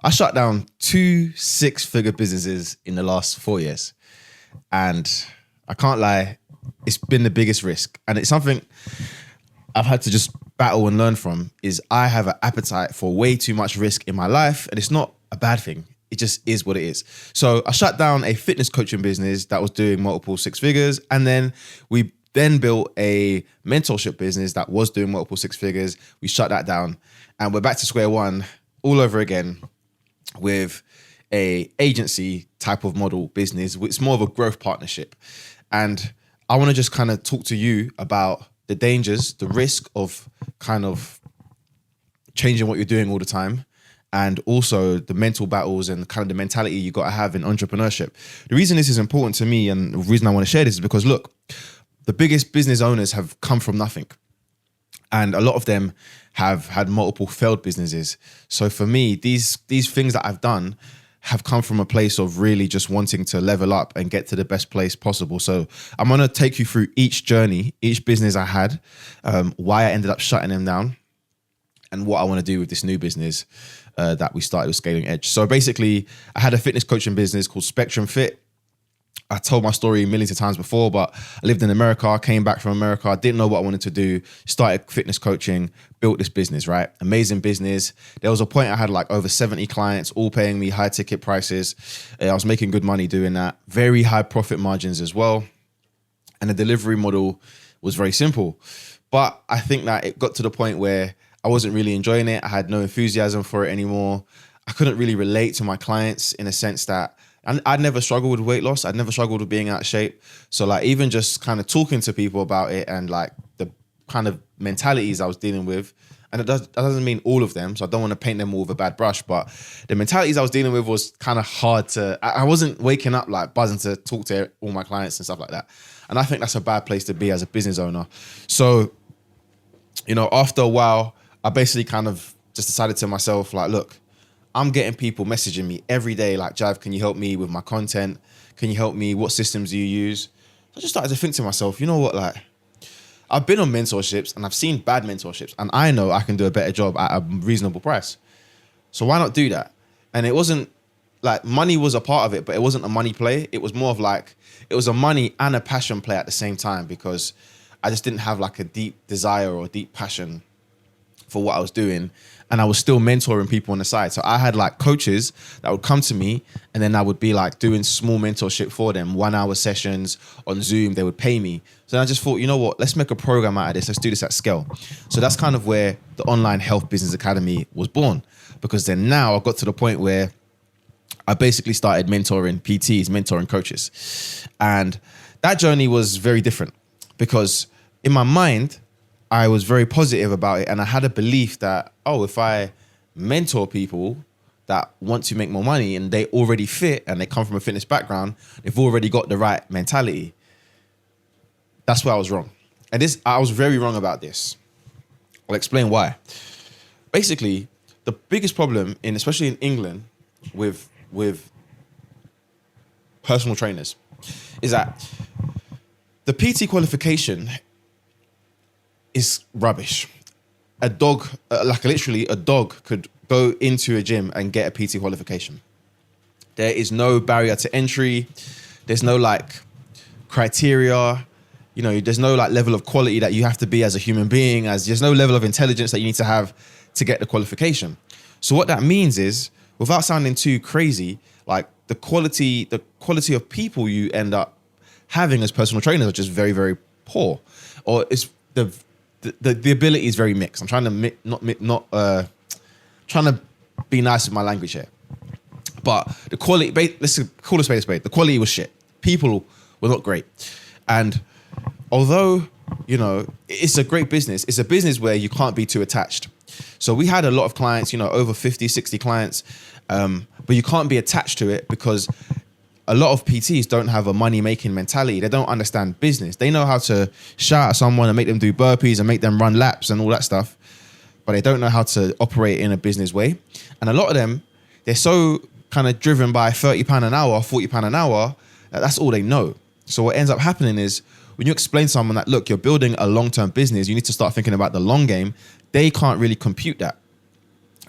I shut down 2 6-figure businesses in the last 4 years. And I can't lie, it's been the biggest risk. And it's something I've had to just battle and learn from is I have an appetite for way too much risk in my life. And it's not a bad thing. It just is what it is. So I shut down a fitness coaching business that was doing multiple 6 figures. And then we built a mentorship business that was doing multiple 6 figures. We shut that down and we're back to square one all over again with a agency type of model business. It's more of a growth partnership. And I want to just kind of talk to you about the dangers, the risk of kind of changing what you're doing all the time, and also the mental battles and kind of the mentality you got to have in entrepreneurship. The reason this is important to me and the reason I want to share this is because, look, the biggest business owners have come from nothing. And a lot of them have had multiple failed businesses. So for me, these things that I've done have come from a place of really just wanting to level up and get to the best place possible. So I'm going to take you through each journey, each business I had, why I ended up shutting them down, and what I want to do with this new business that we started with Scaling Edge. So basically, I had a fitness coaching business called Spectrum Fit. I told my story millions of times before, but I lived in America, came back from America, didn't know what I wanted to do, started fitness coaching, built this business, right? Amazing business. There was a point I had like over 70 clients, all paying me high ticket prices. I was making good money doing that. Very high profit margins as well. And the delivery model was very simple. But I think that it got to the point where I wasn't really enjoying it. I had no enthusiasm for it anymore. I couldn't really relate to my clients in a sense that I'd never struggled with weight loss. I'd never struggled with being out of shape. So like even just kind of talking to people about it and like the kind of mentalities I was dealing with, and that doesn't mean all of them, so I don't want to paint them all with a bad brush, but the mentalities I was dealing with was kind of hard to, I wasn't waking up like buzzing to talk to all my clients and stuff like that. And I think that's a bad place to be as a business owner. So, you know, after a while, I basically kind of just decided to myself, like, look, I'm getting people messaging me every day, like, Jive, can you help me with my content? Can you help me? What systems do you use? So I just started to think to myself, you know what, like, I've been on mentorships and I've seen bad mentorships and I know I can do a better job at a reasonable price. So why not do that? And it wasn't like money was a part of it, but it wasn't a money play. It was more of like, it was a money and a passion play at the same time, because I just didn't have like a deep desire or deep passion for what I was doing. And I was still mentoring people on the side. So I had like coaches that would come to me and then I would be like doing small mentorship for them, 1 hour sessions on Zoom, they would pay me. So I just thought, you know what, let's make a program out of this. Let's do this at scale. So that's kind of where the Online Health Business Academy was born, because then now I got to the point where I basically started mentoring PTs, mentoring coaches. And that journey was very different because in my mind, I was very positive about it. And I had a belief that, oh, if I mentor people that want to make more money and they already fit and they come from a fitness background, they've already got the right mentality. That's where I was wrong. And I was very wrong about this. I'll explain why. Basically, the biggest problem especially in England with personal trainers is that the PT qualification is rubbish. A dog, like literally a dog could go into a gym and get a PT qualification. There is no barrier to entry. There's no like criteria. You know, there's no like level of quality that you have to be as a human being, there's no level of intelligence that you need to have to get the qualification. So what that means is, without sounding too crazy, like the quality of people you end up having as personal trainers are just very, very poor, or it's the ability is very mixed. I'm trying to trying to be nice with my language here, but the quality, let's call a spade a spade. The quality was shit. People were not great, and although, you know, it's a great business, it's a business where you can't be too attached. So we had a lot of clients, you know, over 50, 60 clients, but you can't be attached to it because a lot of PTs don't have a money-making mentality. They don't understand business. They know how to shout at someone and make them do burpees and make them run laps and all that stuff, but they don't know how to operate in a business way. And a lot of them, they're so kind of driven by £30 an hour, £40 an hour, that's all they know. So what ends up happening is, when you explain to someone that, look, you're building a long-term business, you need to start thinking about the long game, they can't really compute that.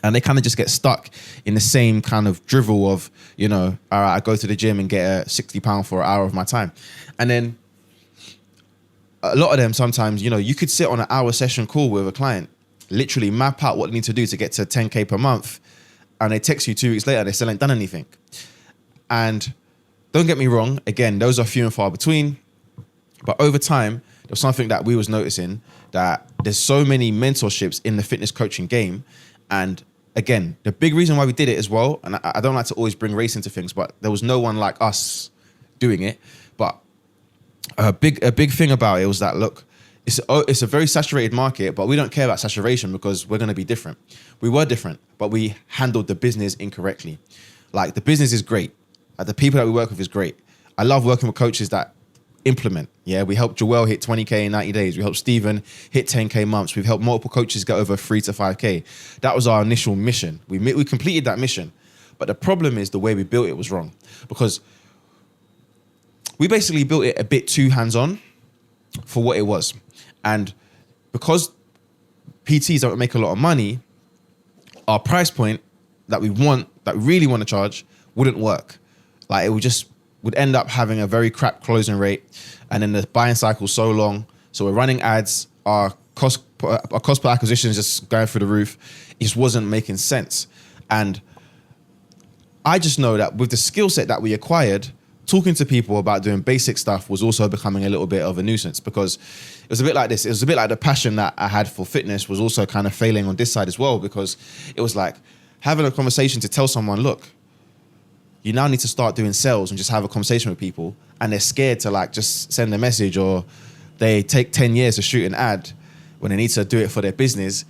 And they kind of just get stuck in the same kind of drivel of, all right, I go to the gym and get a £60 for an hour of my time. And then a lot of them sometimes, you could sit on an hour session call with a client, literally map out what they need to do to get to 10K per month. And they text you 2 weeks later, they still ain't done anything. And don't get me wrong, again, those are few and far between. But over time, there was something that we was noticing, that there's so many mentorships in the fitness coaching game. And again, the big reason why we did it as well, and I don't like to always bring race into things, but there was no one like us doing it. But a big thing about it was that, look, it's a very saturated market, but we don't care about saturation because we're going to be different. We were different, but we handled the business incorrectly. Like, the business is great. The people that we work with is great. I love working with coaches that implement. Yeah, we helped Joel hit 20K in 90 days. We helped Stephen hit 10K months. We've helped multiple coaches get over 3 to 5K. That was our initial mission. We completed that mission. But the problem is the way we built it was wrong, because we basically built it a bit too hands-on for what it was. And because PTs don't make a lot of money, our price point that we really want to charge wouldn't work. Like, it would end up having a very crap closing rate, and then the buying cycle so long. So we're running ads, our cost per acquisition is just going through the roof. It just wasn't making sense. And I just know that with the skill set that we acquired, talking to people about doing basic stuff was also becoming a little bit of a nuisance, because it was a bit like this. It was a bit like the passion that I had for fitness was also kind of failing on this side as well, because it was like having a conversation to tell someone, look, you now need to start doing sales and just have a conversation with people, and they're scared to like just send a message, or they take 10 years to shoot an ad when they need to do it for their business.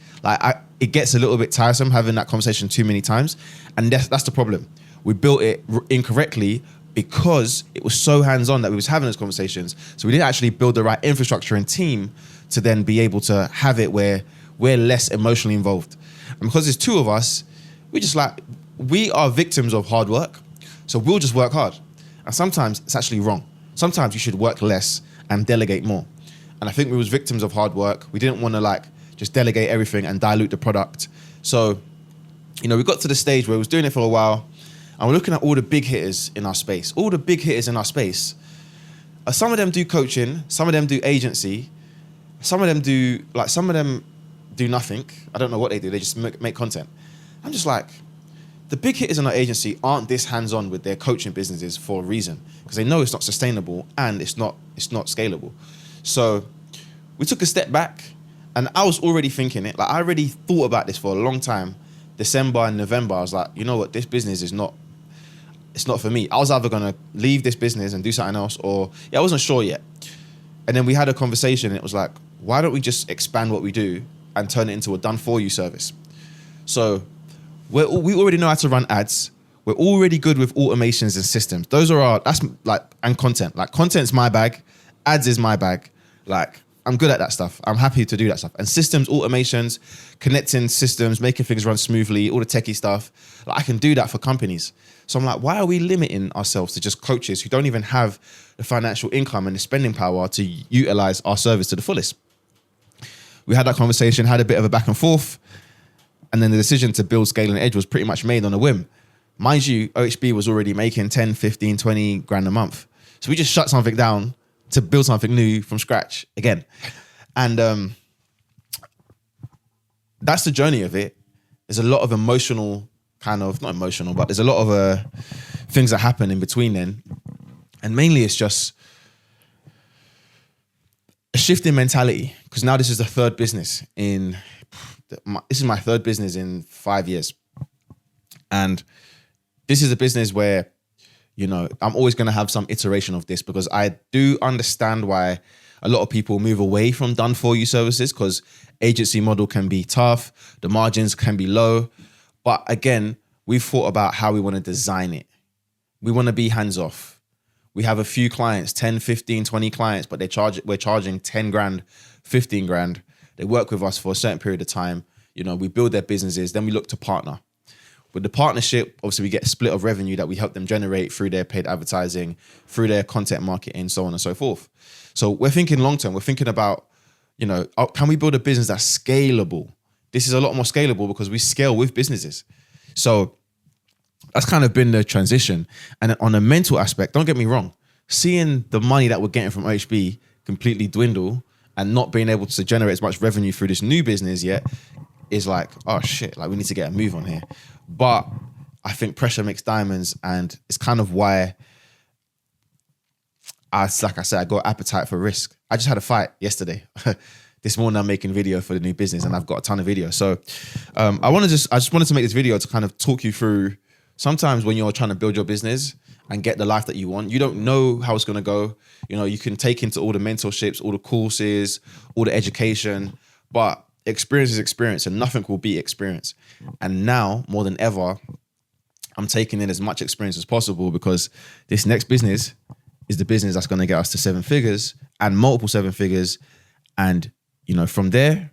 It gets a little bit tiresome having that conversation too many times. And that's the problem. We built it incorrectly because it was so hands-on that we was having those conversations. So we didn't actually build the right infrastructure and team to then be able to have it where we're less emotionally involved. And because there's two of us, we are victims of hard work. So we'll just work hard. And sometimes it's actually wrong. Sometimes you should work less and delegate more. And I think we was victims of hard work. We didn't want to just delegate everything and dilute the product. So, we got to the stage where we was doing it for a while, and we're looking at all the big hitters in our space. All the big hitters in our space, some of them do coaching, some of them do agency, some of them do nothing. I don't know what they do. They just make content. I'm just like, the big hitters in our agency aren't this hands-on with their coaching businesses for a reason, because they know it's not sustainable and it's not scalable. So we took a step back, and I was already thinking it. I already thought about this for a long time. December and November, I was like, you know what, this business it's not for me. I was either gonna leave this business and do something else, or I wasn't sure yet. And then we had a conversation, and it was like, why don't we just expand what we do and turn it into a done-for-you service? So we already know how to run ads. We're already good with automations and systems. And content. Content's my bag. Ads is my bag. I'm good at that stuff. I'm happy to do that stuff. And systems, automations, connecting systems, making things run smoothly, all the techie stuff. I can do that for companies. So I'm like, why are we limiting ourselves to just coaches who don't even have the financial income and the spending power to utilize our service to the fullest? We had that conversation, had a bit of a back and forth. And then the decision to build Scale and Edge was pretty much made on a whim. Mind you, OHB was already making 10, 15, 20 grand a month. So we just shut something down to build something new from scratch again. And that's the journey of it. There's a lot of emotional not emotional, but there's a lot of things that happen in between then. And mainly it's just a shift in mentality, because now this is the third business this is my third business in 5 years. And this is a business where, I'm always going to have some iteration of this, because I do understand why a lot of people move away from done-for-you services, because agency model can be tough, the margins can be low. But again, we've thought about how we want to design it. We want to be hands-off. We have a few clients, 10, 15, 20 clients, but we're charging 10 grand, 15 grand. They work with us for a certain period of time. We build their businesses, then we look to partner. With the partnership, obviously we get a split of revenue that we help them generate through their paid advertising, through their content marketing, so on and so forth. So we're thinking long-term. We're thinking about, can we build a business that's scalable? this is a lot more scalable because we scale with businesses. So that's kind of been the transition. And on a mental aspect, don't get me wrong, seeing the money that we're getting from OHB completely dwindle and not being able to generate as much revenue through this new business yet is like, oh shit, like we need to get a move on here. But I think pressure makes diamonds, and it's kind of why like I said, I got appetite for risk. I just had a fight yesterday. This morning I'm making a video for the new business and I've got a ton of videos. So I just wanted to make this video to kind of talk you through, sometimes when you're trying to build your business and get the life that you want, you don't know how it's going to go. You know, you can take into all the mentorships, all the courses, all the education, but experience is experience and nothing will beat experience. And now more than ever, I'm taking in as much experience as possible, because this next business is the business that's going to get us to 7 figures and multiple 7 figures. And, you know, from there,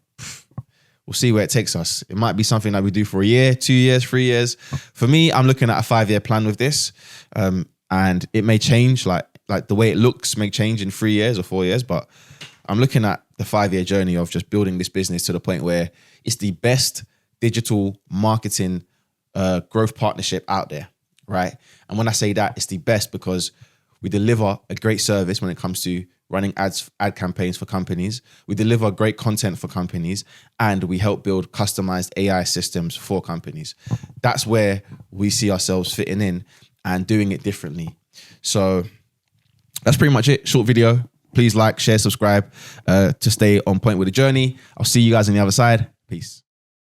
we'll see where it takes us. It might be something that we do for a year, 2 years, 3 years. For me, I'm looking at a 5-year plan with this. And it may change, like the way it looks may change in 3 years or 4 years, but I'm looking at the 5-year journey of just building this business to the point where it's the best digital marketing growth partnership out there, right? And when I say that, it's the best because we deliver a great service when it comes to running ad campaigns for companies. We deliver great content for companies, and we help build customized AI systems for companies. That's where we see ourselves fitting in and doing it differently. So that's pretty much it. Short video. Please like, share, subscribe to stay on point with the journey. I'll see you guys on the other side. Peace.